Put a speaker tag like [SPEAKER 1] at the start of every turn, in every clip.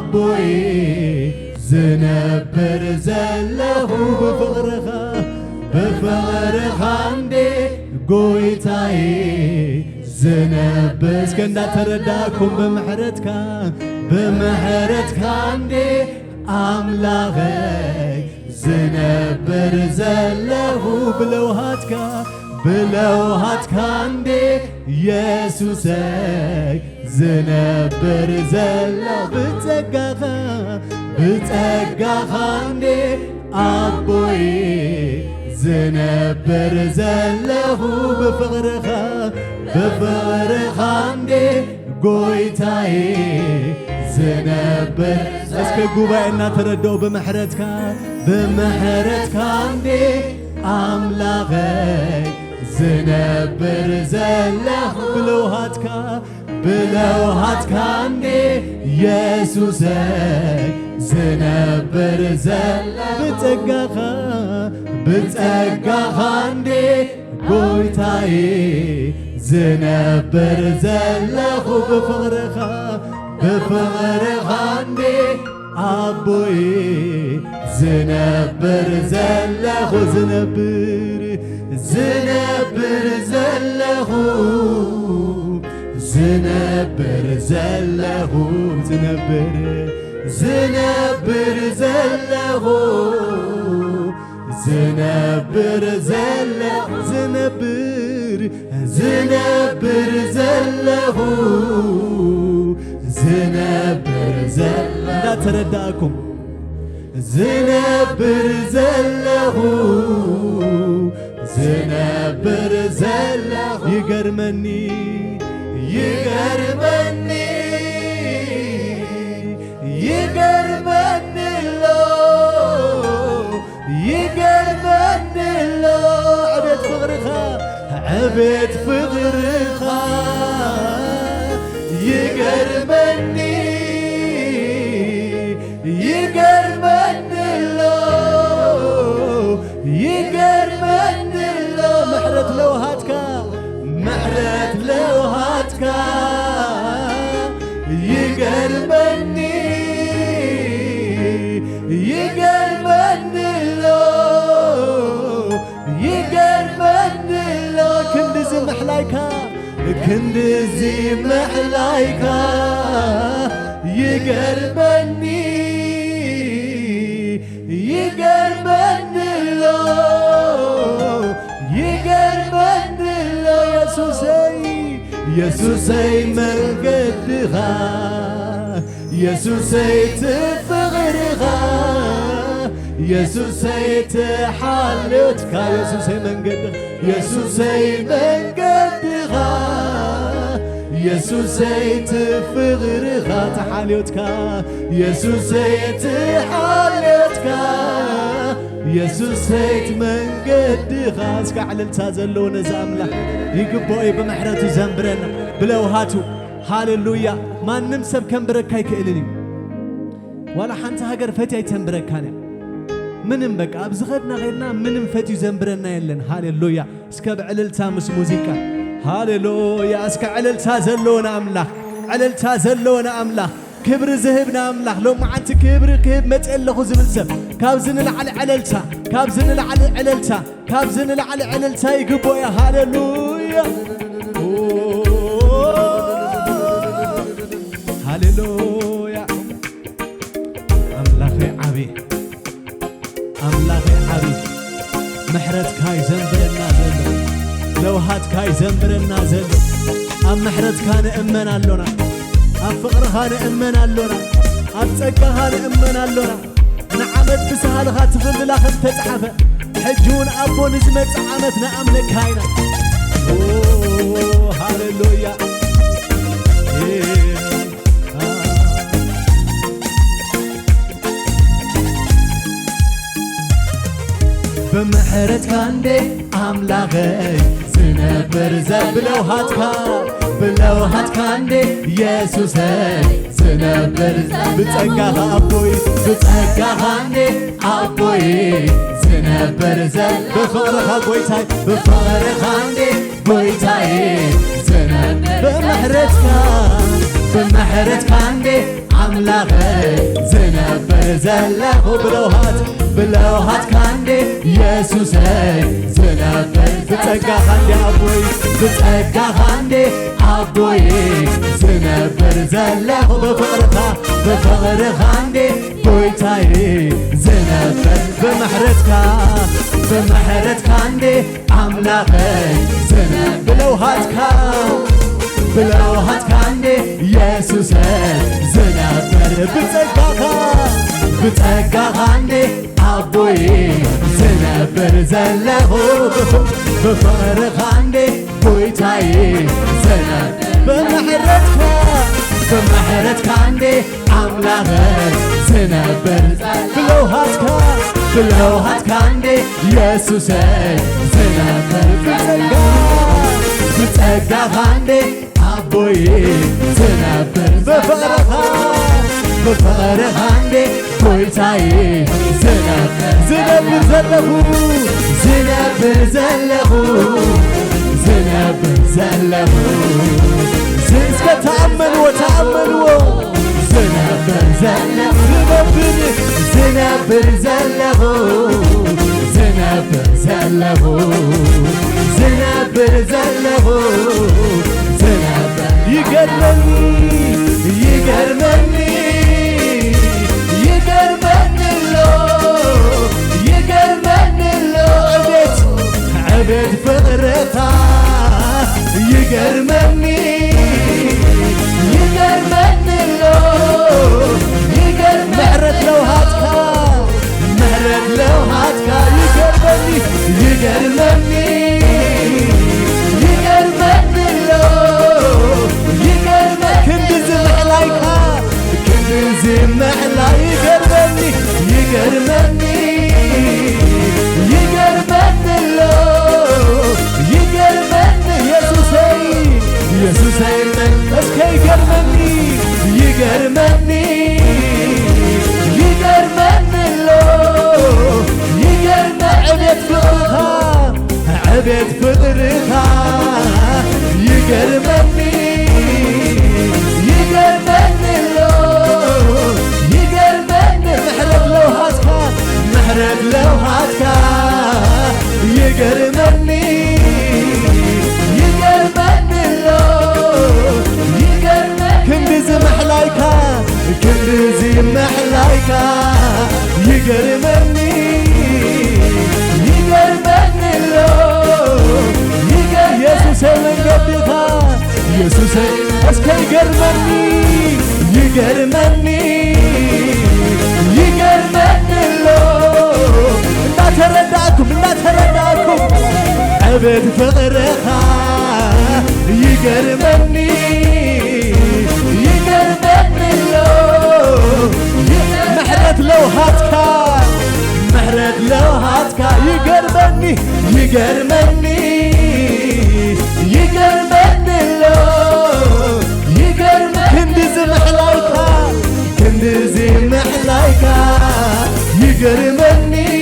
[SPEAKER 1] أبوي زنبر زله بفقرخ عندي قويتاي زنبر اسكندا ترداكم بمحرتك عندي أملاغي زنبر زله بلوهاتك عندي يسوسي زنبر زله بتقاخ عندي أبوي زنبر زله بفقرخ عندي قويتاي زنبر اسكي قوباينا تردو بمحرتك عندي أملاغي زنبر زله بلوهاتك عندي يسوسي زنبر زله بتقاخ عندي قويتاي زنبر زله بفقرخ عندي أبوي زنبر زله زنبر زله زنبر زله زنبر زله زنبر زله زنبر زله زنبر زله لا ترداكم زنبر زله زنبر زله يقرمني له عبيد فغرخا يقرمني له محرت لوهاتك يقرمني له كندزي محلايكا يقرمني له يسوسي من قدها يسوسي تفغرها يسوسي تحالتك يسوسي من قدها يسوسي تفغرها تحالتك يسوسي تحالتك يسوسي من قدها اسكع للتازلون زامله يقبوي بمحرته زنبرنا بلوهاتو هاللويا ما نمسب كم بركاي كإلني ولا حنت هاجر فتي تنبركاني منم بك أبزغدنا غيرنا منم فتي زنبرنا يلن هاللويا اسكب عللتا مس موسيقى هاللويا اسكع عللتا زلونا أملاح عللتا زلونا أملاح كبر ذهبنا أملاح لو ما عندك كبر متقل خذ بالسب كابزن العلى عللتا كابزن العلى عللتا كابزن العلى عللتا يقبوا يا هاللويا هاللويا أملاخي عبي محرت كاي زنبر النازل لو هات كاي زنبر النازل أم محرت كان إمنا اللونا أم فقر كان إمنا اللونا أم تسقى كان إمنا اللونا نعمت بسهل غاتفل للاخذ تتعفى حجون أبو نزمت عمتنا أملك هاينا هاللويا بمحرت كاندي أملاغي زنبر بلوهات كاندي يسوسي زنبر بتقاها أبوي بتقاهاني أبوي زنبر بفقرها قويتاي بفقرخاندي قويتاي زنبر بمحرت كاندي أملاغي زلخ بلوهات كاندي يسوسي زنبر بتقا خاندي أبوي بتقا خاندي أبوي زنبر زلخ بفقر خاندي بويتاي زنبر بمحرتك عندي عملاقي زنبر بلوهات كاندي يسوس زنبر بتقا عندي أبوي زنبر زلخو بفقر عندي بويتاي زنبر بمحرتك عندي عملاقي زنبر بلوهات كاندي يسوس زنبر بتقا عندي أبوي زنبر بفقر عندي بويتاي زنبر زلخو زنسك تأملوا زنبر زلخو يقرمني عبد فقرتها يقرمني محرد لوهاتك يقرمني كندز محلا يقرمني يسوسي من اسكي يقرمني عبد فقرها يقرمني محرد لوهاتك يقرمني كندز محلايكا يقرمني يسوسي من قدها يسوسي اسكي يقرمني لا ترداكم عبد فقرها يقرمني محرد لوهاتك يقرمني كندز محلايكا يقرمني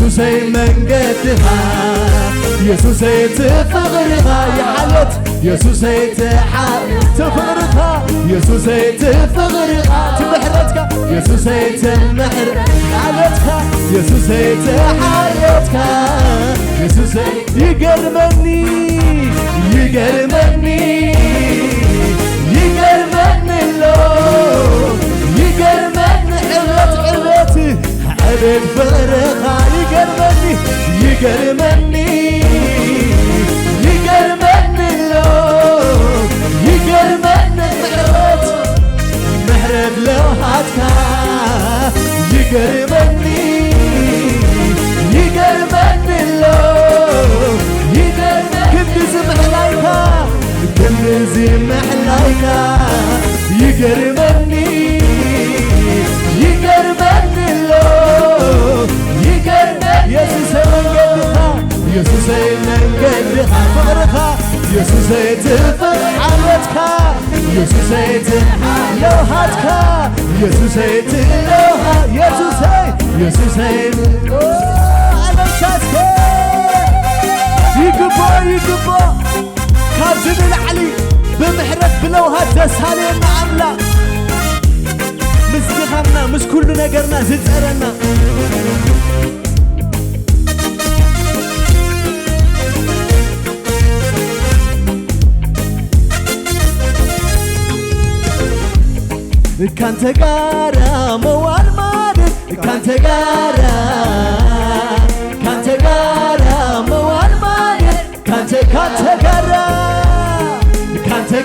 [SPEAKER 1] يسوسي من قدها يسوسي تفقرها يا حالت يسوسي تفقرها يسوسي تفقرها تمحرتك يسوسي تمحر حالتك يسوسي تحالتك يسوسي يقرمني عبت عبد فقرها يقرمني محرد لوهاتك يقرمني كندز محلايكا يقرمني يسوسي من قدها فقرها يسوسي تفق حالتك يسوسي لوهاتك يسوسي على شاتك يقبا كابزن ስለውሃት ደሳሌና አምላክ ምስድኻና ምስ ኩሉ ነገርና ዝጸረና ካንተ ጋራ መዋል ማለት ካንተ ጋራ መዋል ማለት ካንተ ጋራ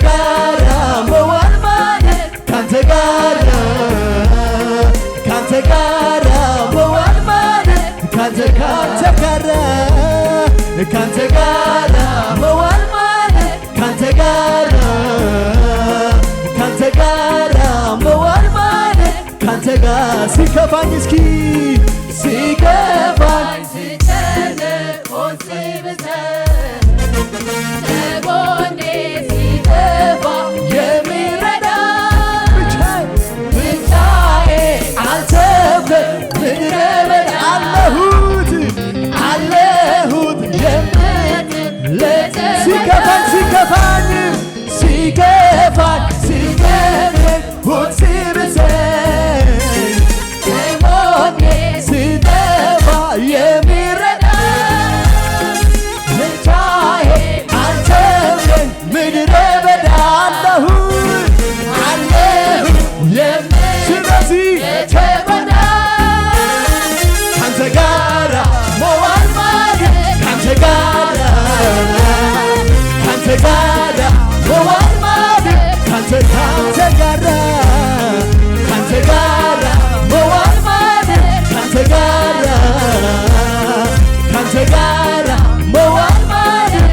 [SPEAKER 1] መዋል ማለት ካንተ ጋራ መዋል ማለት ካንተ ጋራ መዋል ማለት ካንተ ጋራ መዋል ማለት ካንተ ጋር ሲከፋኝ እስኪ ሲከፋኝ
[SPEAKER 2] ስጨነቅ ሆድ ሲብሰኝ ከጎኔ ሲጠፋ የሚረዳኝ ብቻዬ አልተውኩም ምድረ በዳ አለሁት የምትል ሲከፋኝ ሆድ ሲብሰኝ ከጎኔ ሲጠፋ የሚረዳኝ ብቻዬ አልተውኩም ምድረ በዳ አለሁት ስለዚህ ካንተ ጋራ መዋል ማለት ካንተ ጋራ መዋል ማለት ካንተ ጋራ መዋል ማለት ካንተ ጋራ መዋል ማለት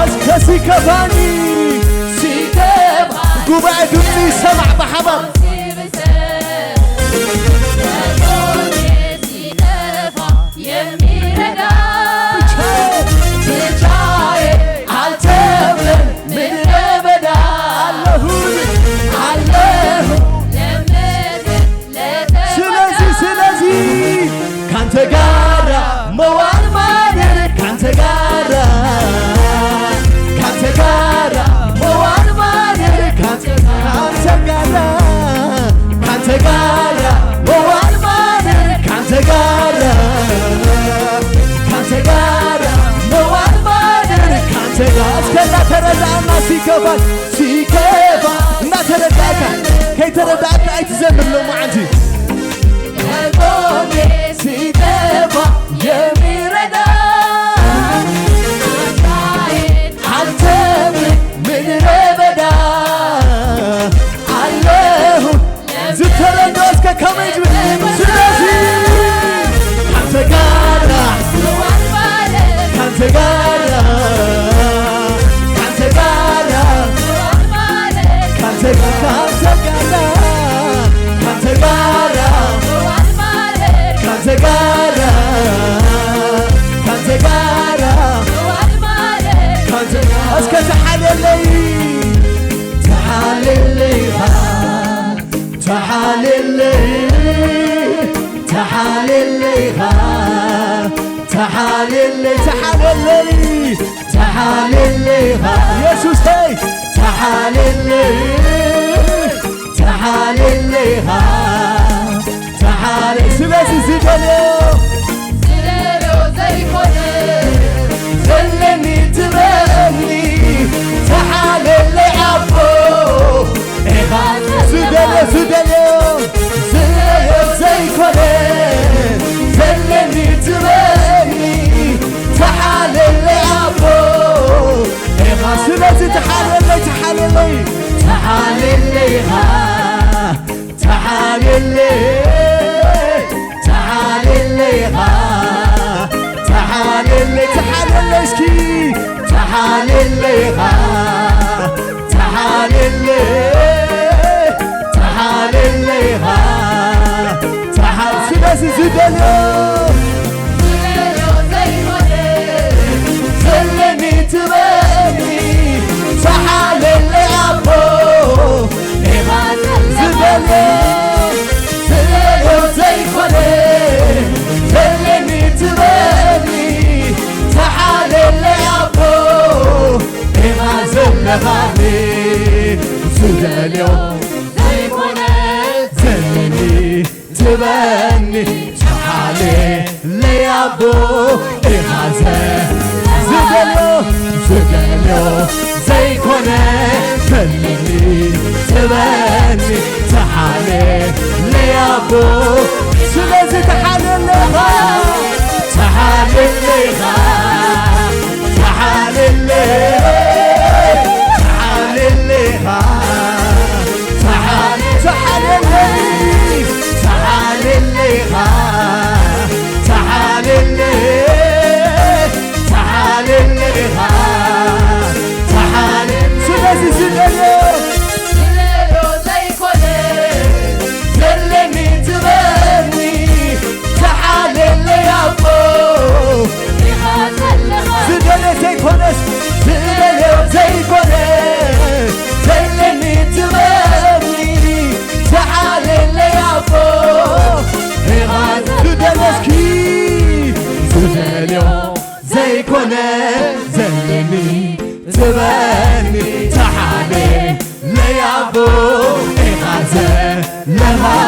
[SPEAKER 2] እስከ ሲከፋኝ ጉባኤ ድምፂ ይሰማዕ በሓባር ካንተ ጋራ መዋል ማለት ካንተ ጋራ መዋል ማለት ካንተ ጋራ መዋል ማለት ካንተ ጋራ መዋል ማለት ካንተ ጋራ እስከና ተረዳና ሲከፋኝ እናተረዳካ ከይተረዳካ አይትዘምር ሎ ማዓንቲ ከጎኔ ሲጠፋ የሚረዳኝ አልተውኩም ምድረ በዳ አለሁ ዝተረዶ እስከ ከመጅ ስለዚህ ካንተ ጋራ እስከ تحاليلي يسوس هي تحاليلي سلاسي زلالو زي كوني زلني تبني تحاليلي عفو زلالو زي كوني زلني تبني تحاليلي عفو سلاسي تحاليلي تعالي زلليو زيكونه زلني تبني تعالي ليابو
[SPEAKER 1] سلازي تحالي لها
[SPEAKER 2] تعالي لها تعالي لها تعالي لها تعالي تعالي لي تعالي لها تعالي لي تعالي لها تعالي
[SPEAKER 1] سلازي زلليو
[SPEAKER 2] زلليو زيكونه زلني تبني تعالي ليابو
[SPEAKER 1] زللي زيكونه
[SPEAKER 2] زلليو زيكونه زلني تبني تعالي ليابو
[SPEAKER 1] زللي
[SPEAKER 2] زلليو زيكونه زلني تبني تعالي ليابو إغاثة لها